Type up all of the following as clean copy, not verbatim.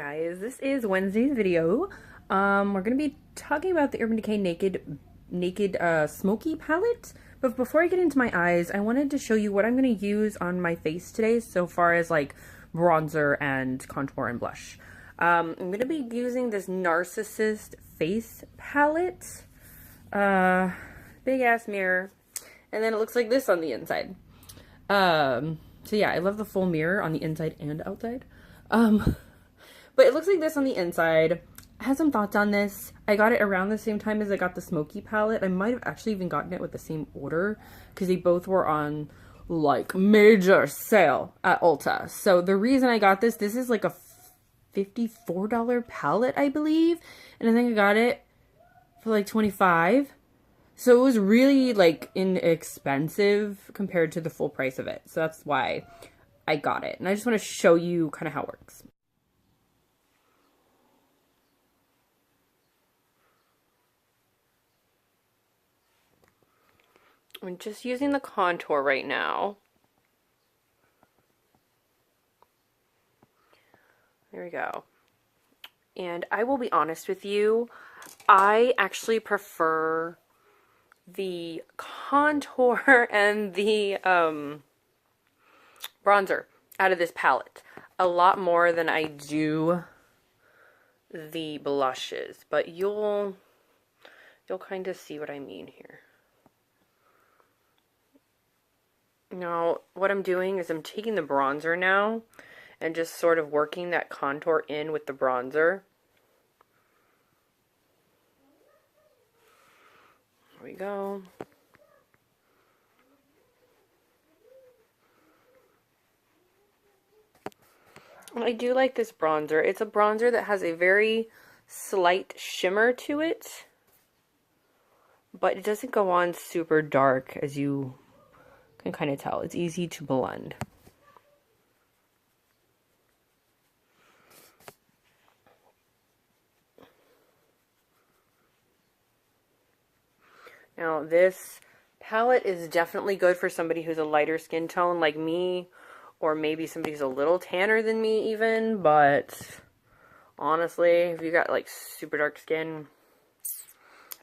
guys, this is Wednesday's video. We're gonna be talking about the Urban Decay Naked Smoky palette. But before I get into my eyes, I wanted to show you what I'm gonna use on my face today so far as like bronzer and contour and blush. I'm gonna be using this Narsissist face palette. Big ass mirror. And then it looks like this on the inside. So yeah, I love the full mirror on the inside and outside. But it looks like this on the inside. I had some thoughts on this. I got it around the same time as I got the Smoky palette. I might have actually even gotten it with the same order because they both were on like major sale at Ulta. So the reason I got this is like a $54 palette, I believe. And I think I got it for like $25. So it was really like inexpensive compared to the full price of it. So that's why I got it. And I just want to show you kind of how it works. I'm just using the contour right now. There we go. And I will be honest with you, I actually prefer the contour and the bronzer out of this palette a lot more than I do the blushes, but you'll kind of see what I mean here. Now, what I'm doing is I'm taking the bronzer now and just sort of working that contour in with the bronzer. There we go. I do like this bronzer. It's a bronzer that has a very slight shimmer to it, but it doesn't go on super dark, as you can kind of tell. It's easy to blend. Now, this palette is definitely good for somebody who's a lighter skin tone like me, or maybe somebody who's a little tanner than me even, but honestly, if you got like super dark skin,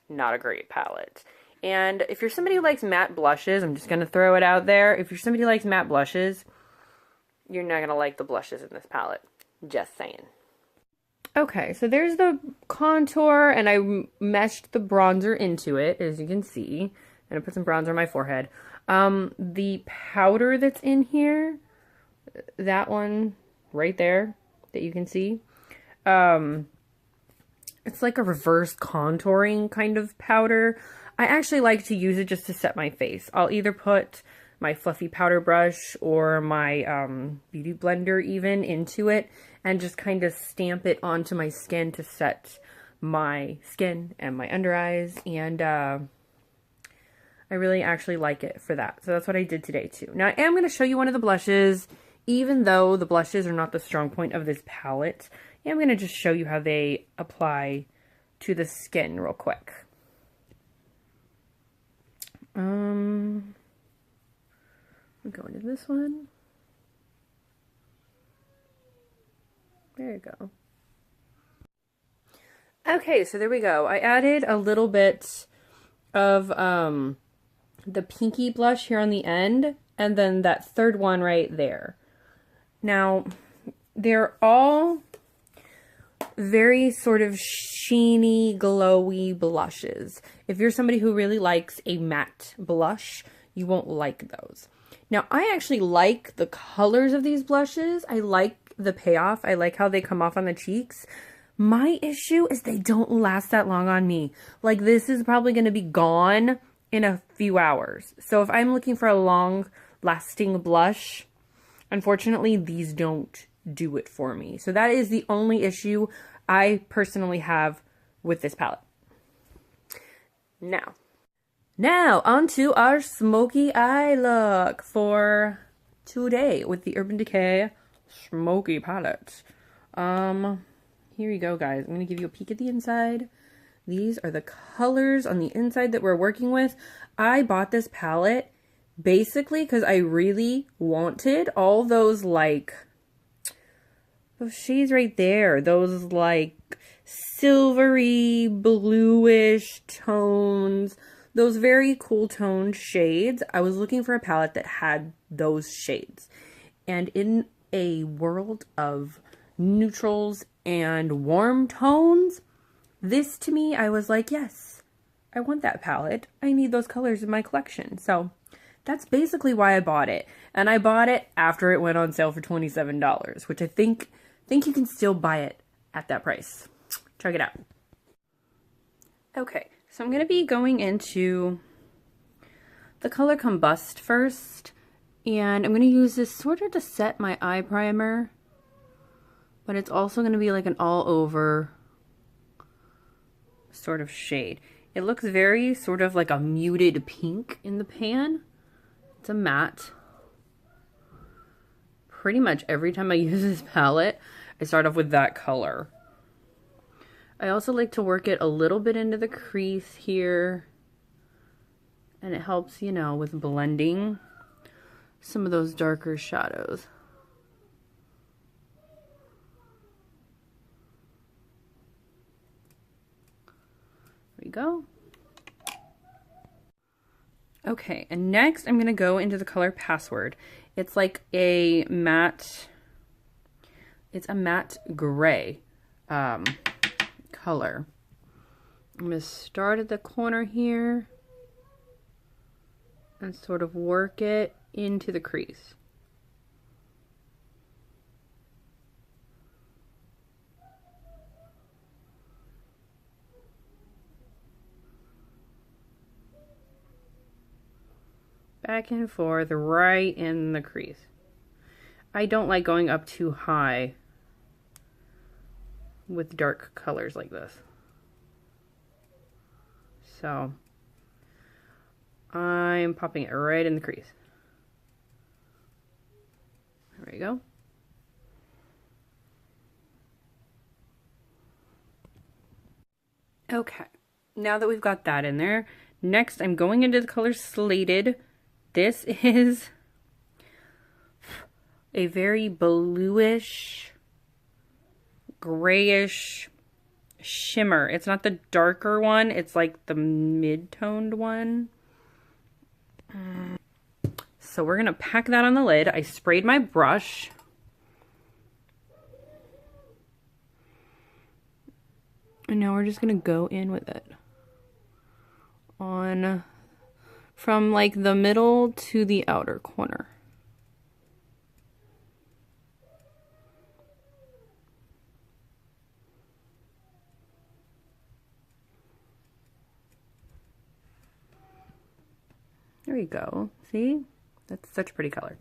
not a great palette. And if you're somebody who likes matte blushes, I'm just going to throw it out there. If you're somebody who likes matte blushes, you're not going to like the blushes in this palette. Just saying. Okay, so there's the contour, and I meshed the bronzer into it, as you can see. And I put some bronzer on my forehead. The powder that's in here, that one right there that you can see, it's like a reverse contouring kind of powder. I actually like to use it just to set my face. I'll either put my fluffy powder brush or my beauty blender even into it and just kind of stamp it onto my skin to set my skin and my under eyes. And I really actually like it for that. So that's what I did today too. Now I am going to show you one of the blushes. Even though the blushes are not the strong point of this palette, I'm going to just show you how they apply to the skin real quick. I'm going to this one. There you go. Okay, so there we go. I added a little bit of the pinky blush here on the end, and then that third one right there. Now, they're all very sort of sheeny, glowy blushes. If you're somebody who really likes a matte blush, you won't like those. Now, I actually like the colors of these blushes. I like the payoff. I like how they come off on the cheeks. My issue is they don't last that long on me. Like, this is probably going to be gone in a few hours. So if I'm looking for a long-lasting blush, unfortunately, these don't do it for me. So that is the only issue I personally have with this palette. Now onto our smoky eye look for today with the Urban Decay Smoky palette. Here you go, guys. I'm going to give you a peek at the inside. These are the colors on the inside that we're working with. I bought this palette basically because I really wanted all those like Those shades right there, those like silvery, bluish tones, those very cool toned shades. I was looking for a palette that had those shades. And in a world of neutrals and warm tones, this to me, I was like, yes, I want that palette. I need those colors in my collection. So that's basically why I bought it. And I bought it after it went on sale for $27, which I think you can still buy it at that price. Check it out. Okay, so I'm going to be going into the color Combust first. And I'm going to use this sort of to set my eye primer. But it's also going to be like an all over sort of shade. It looks very sort of like a muted pink in the pan. It's a matte. Pretty much every time I use this palette, I start off with that color. I also like to work it a little bit into the crease here. And it helps, you know, with blending some of those darker shadows. There we go. Okay, and next I'm going to go into the color Password. It's like a matte, it's a matte gray color. I'm going to start at the corner here and sort of work it into the crease. Back and forth, right in the crease. I don't like going up too high with dark colors like this. So I'm popping it right in the crease. There we go. Okay, now that we've got that in there, next I'm going into the color Slated. This is a very bluish, grayish shimmer. It's not the darker one, it's like the mid-toned one. So we're gonna pack that on the lid. I sprayed my brush. And now we're just gonna go in with it. On from like the middle to the outer corner. There we go. See? That's such a pretty color.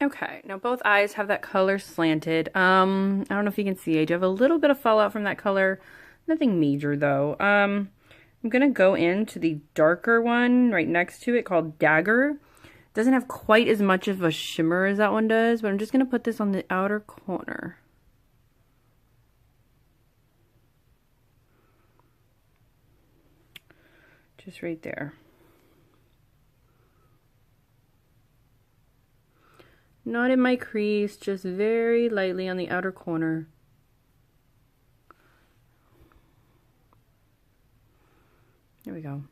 Okay, now both eyes have that color slanted. I don't know if you can see, I do have a little bit of fallout from that color. Nothing major though. I'm gonna go into the darker one right next to it called Dagger. Doesn't have quite as much of a shimmer as that one does, but I'm just gonna put this on the outer corner. Just right there. Not in my crease, just very lightly on the outer corner. There we go.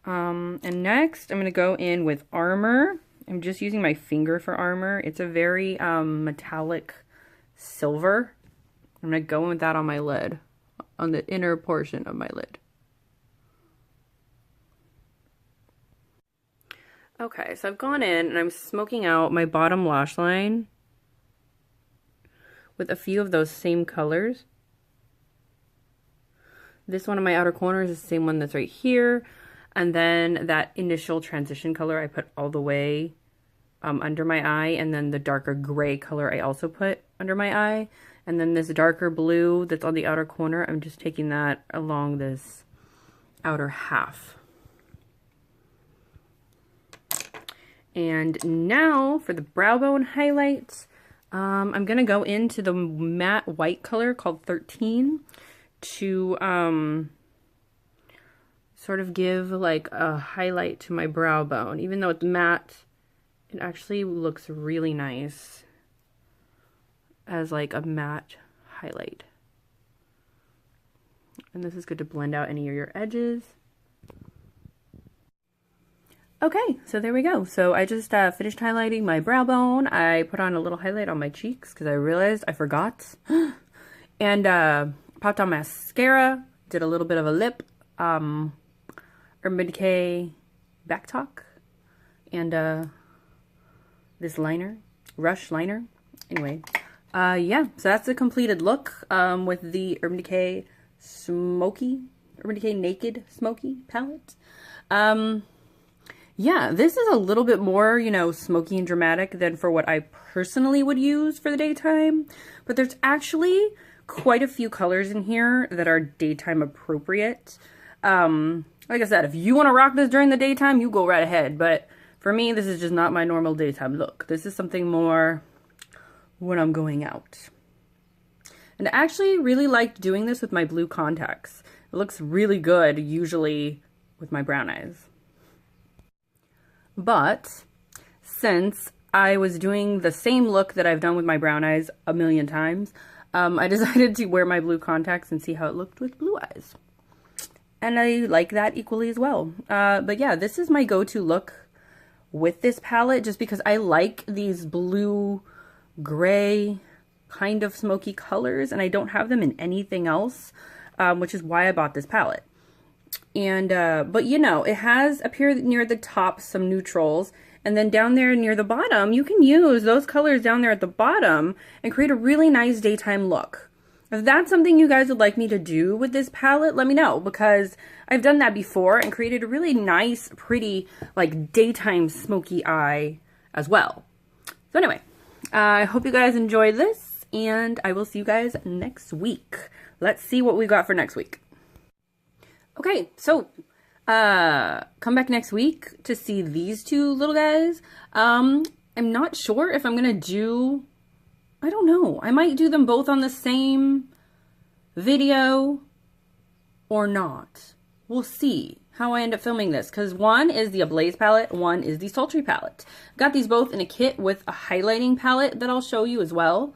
And next I'm going to go in with Armor. I'm just using my finger for Armor. It's a very metallic silver. I'm going to go in with that on my lid, on the inner portion of my lid. Okay, so I've gone in and I'm smoking out my bottom lash line with a few of those same colors. This one in my outer corner is the same one that's right here. And then that initial transition color I put all the way under my eye. And then the darker gray color I also put under my eye. And then this darker blue that's on the outer corner, I'm just taking that along this outer half. And now for the brow bone highlights, I'm going to go into the matte white color called 13 to sort of give like a highlight to my brow bone. Even though it's matte, it actually looks really nice. as like a matte highlight. And this is good to blend out any of your edges. Okay, so there we go. So I just finished highlighting my brow bone. I put on a little highlight on my cheeks because I realized I forgot. And popped on mascara, did a little bit of a lip, Urban Decay back talk, and this liner, Rush liner. Anyway, yeah, so that's the completed look with the Urban Decay Urban Decay Naked Smoky palette. Yeah, this is a little bit more, you know, smoky and dramatic than for what I personally would use for the daytime. But there's actually quite a few colors in here that are daytime appropriate. Like I said, if you want to rock this during the daytime, you go right ahead. But for me, this is just not my normal daytime look. This is something more when I'm going out. And I actually really liked doing this with my blue contacts. It looks really good, usually, with my brown eyes. But since I was doing the same look that I've done with my brown eyes a million times, I decided to wear my blue contacts and see how it looked with blue eyes. And I like that equally as well. But yeah, this is my go-to look with this palette just because I like these blue, gray, kind of smoky colors, and I don't have them in anything else, which is why I bought this palette. And, but you know, it has up here near the top some neutrals, and then down there near the bottom, you can use those colors down there at the bottom and create a really nice daytime look. If that's something you guys would like me to do with this palette, let me know, because I've done that before and created a really nice, pretty, like, daytime smoky eye as well. So anyway, I hope you guys enjoyed this, and I will see you guys next week. Let's see what we got for next week. Okay, so come back next week to see these two little guys. I'm not sure if I'm gonna do, I don't know, I might do them both on the same video or not. We'll see how I end up filming this, because one is the Ablaze palette, one is the Sultry palette. Got these both in a kit with a highlighting palette that I'll show you as well.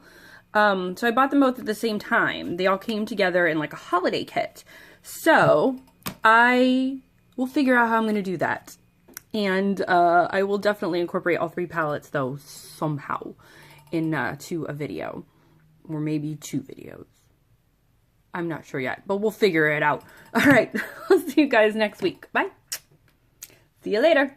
So I bought them both at the same time. They all came together in like a holiday kit. So I will figure out how I'm going to do that. And I will definitely incorporate all three palettes though somehow into a video. Or maybe 2 videos. I'm not sure yet, but we'll figure it out. All right, I'll see you guys next week. Bye. See you later.